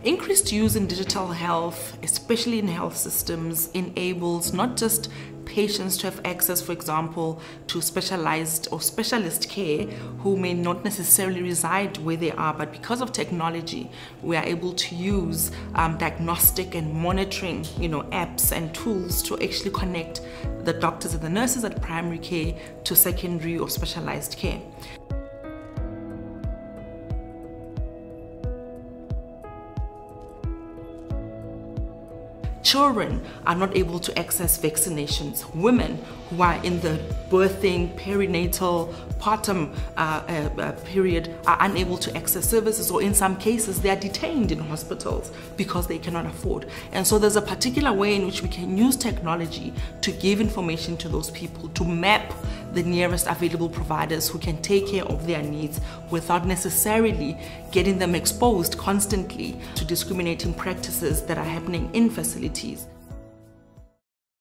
Increased use in digital health, especially in health systems, enables not just patients to have access, for example, to specialized or specialist care who may not necessarily reside where they are, but because of technology, we are able to use diagnostic and monitoring, apps and tools to actually connect the doctors and the nurses at primary care to secondary or specialized care. Children are not able to access vaccinations. Women who are in the birthing, perinatal, postpartum period are unable to access services, or in some cases they are detained in hospitals because they cannot afford. And so there's a particular way in which we can use technology to give information to those people, to map the nearest available providers who can take care of their needs without necessarily getting them exposed constantly to discriminating practices that are happening in facilities.